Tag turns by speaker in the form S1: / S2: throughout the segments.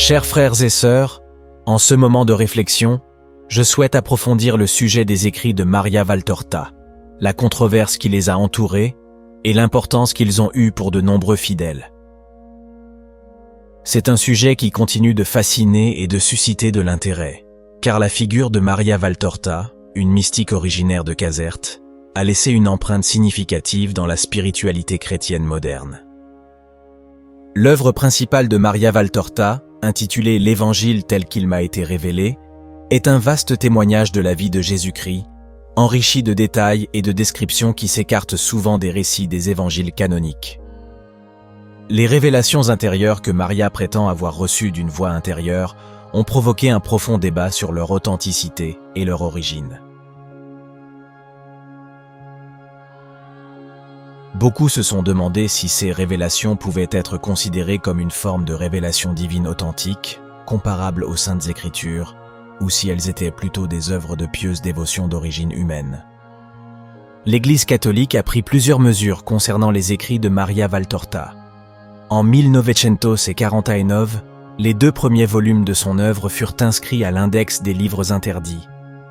S1: Chers frères et sœurs, en ce moment de réflexion, je souhaite approfondir le sujet des écrits de Maria Valtorta, la controverse qui les a entourés et l'importance qu'ils ont eue pour de nombreux fidèles. C'est un sujet qui continue de fasciner et de susciter de l'intérêt, car la figure de Maria Valtorta, une mystique originaire de Caserte, a laissé une empreinte significative dans la spiritualité chrétienne moderne. L'œuvre principale de Maria Valtorta, intitulée l'Évangile tel qu'il m'a été révélé, est un vaste témoignage de la vie de Jésus-Christ, enrichi de détails et de descriptions qui s'écartent souvent des récits des évangiles canoniques. Les révélations intérieures que Maria prétend avoir reçues d'une voix intérieure ont provoqué un profond débat sur leur authenticité et leur origine. Beaucoup se sont demandé si ces révélations pouvaient être considérées comme une forme de révélation divine authentique, comparable aux Saintes Écritures, ou si elles étaient plutôt des œuvres de pieuse dévotion d'origine humaine. L'Église catholique a pris plusieurs mesures concernant les écrits de Maria Valtorta. En 1949, les 2 premiers volumes de son œuvre furent inscrits à l'index des livres interdits,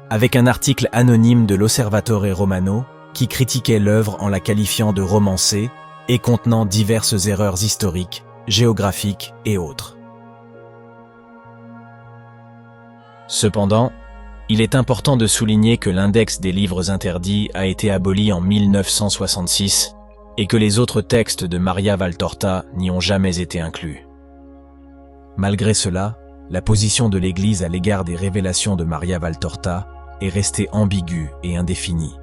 S1: avec un article anonyme de l'Osservatore Romano qui critiquait l'œuvre en la qualifiant de romancée et contenant diverses erreurs historiques, géographiques et autres. Cependant, il est important de souligner que l'index des livres interdits a été aboli en 1966 et que les autres textes de Maria Valtorta n'y ont jamais été inclus. Malgré cela, la position de l'Église à l'égard des révélations de Maria Valtorta est restée ambiguë et indéfinie.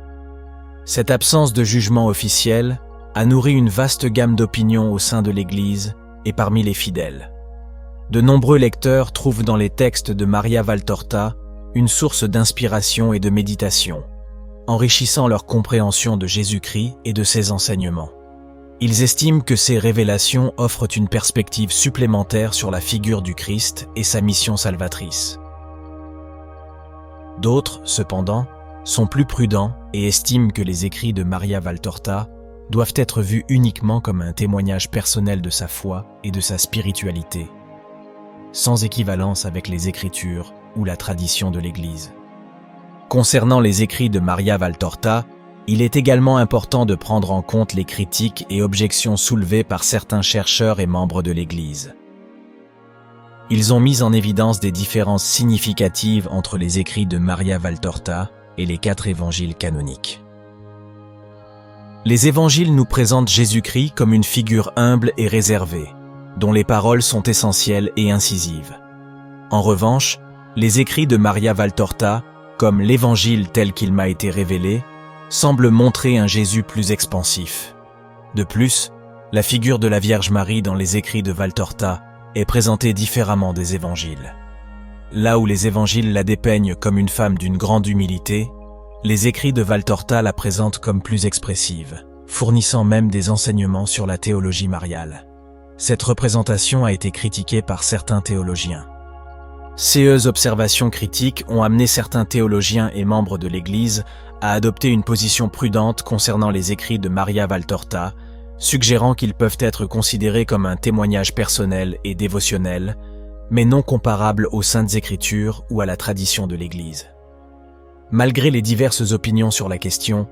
S1: Cette absence de jugement officiel a nourri une vaste gamme d'opinions au sein de l'Église et parmi les fidèles. De nombreux lecteurs trouvent dans les textes de Maria Valtorta une source d'inspiration et de méditation, enrichissant leur compréhension de Jésus-Christ et de ses enseignements. Ils estiment que ces révélations offrent une perspective supplémentaire sur la figure du Christ et sa mission salvatrice. D'autres, cependant, sont plus prudents et estiment que les écrits de Maria Valtorta doivent être vus uniquement comme un témoignage personnel de sa foi et de sa spiritualité, sans équivalence avec les Écritures ou la tradition de l'Église. Concernant les écrits de Maria Valtorta, il est également important de prendre en compte les critiques et objections soulevées par certains chercheurs et membres de l'Église. Ils ont mis en évidence des différences significatives entre les écrits de Maria Valtorta et les 4 évangiles canoniques. Les évangiles nous présentent Jésus-Christ comme une figure humble et réservée, dont les paroles sont essentielles et incisives. En revanche, les écrits de Maria Valtorta, comme l'Évangile tel qu'il m'a été révélé, semblent montrer un Jésus plus expansif. De plus, la figure de la Vierge Marie dans les écrits de Valtorta est présentée différemment des évangiles. Là où les évangiles la dépeignent comme une femme d'une grande humilité, les écrits de Valtorta la présentent comme plus expressive, fournissant même des enseignements sur la théologie mariale. Cette représentation a été critiquée par certains théologiens. Ces observations critiques ont amené certains théologiens et membres de l'Église à adopter une position prudente concernant les écrits de Maria Valtorta, suggérant qu'ils peuvent être considérés comme un témoignage personnel et dévotionnel, mais non comparable aux Saintes Écritures ou à la tradition de l'Église. Malgré les diverses opinions sur la question,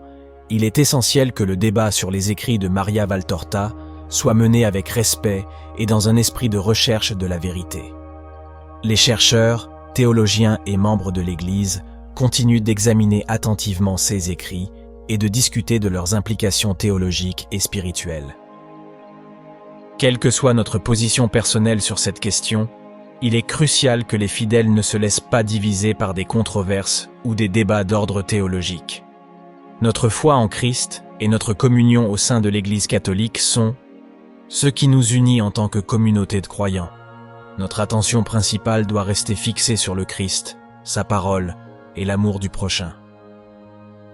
S1: il est essentiel que le débat sur les écrits de Maria Valtorta soit mené avec respect et dans un esprit de recherche de la vérité. Les chercheurs, théologiens et membres de l'Église continuent d'examiner attentivement ces écrits et de discuter de leurs implications théologiques et spirituelles. Quelle que soit notre position personnelle sur cette question, il est crucial que les fidèles ne se laissent pas diviser par des controverses ou des débats d'ordre théologique. Notre foi en Christ et notre communion au sein de l'Église catholique sont ce qui nous unit en tant que communauté de croyants. Notre attention principale doit rester fixée sur le Christ, sa parole et l'amour du prochain.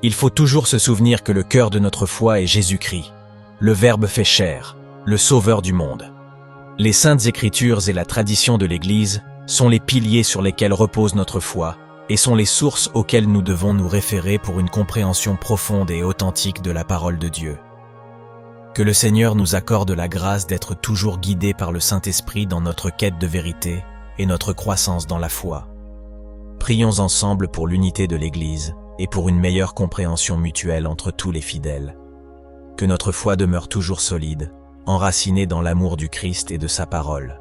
S1: Il faut toujours se souvenir que le cœur de notre foi est Jésus-Christ, le Verbe fait chair, le Sauveur du monde. Les Saintes Écritures et la tradition de l'Église sont les piliers sur lesquels repose notre foi et sont les sources auxquelles nous devons nous référer pour une compréhension profonde et authentique de la parole de Dieu. Que le Seigneur nous accorde la grâce d'être toujours guidés par le Saint-Esprit dans notre quête de vérité et notre croissance dans la foi. Prions ensemble pour l'unité de l'Église et pour une meilleure compréhension mutuelle entre tous les fidèles. Que notre foi demeure toujours solide, enracinée dans l'amour du Christ et de sa parole.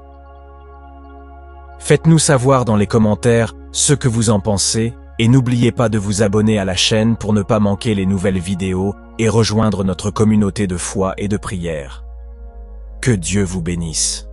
S1: Faites-nous savoir dans les commentaires ce que vous en pensez et n'oubliez pas de vous abonner à la chaîne pour ne pas manquer les nouvelles vidéos et rejoindre notre communauté de foi et de prière. Que Dieu vous bénisse.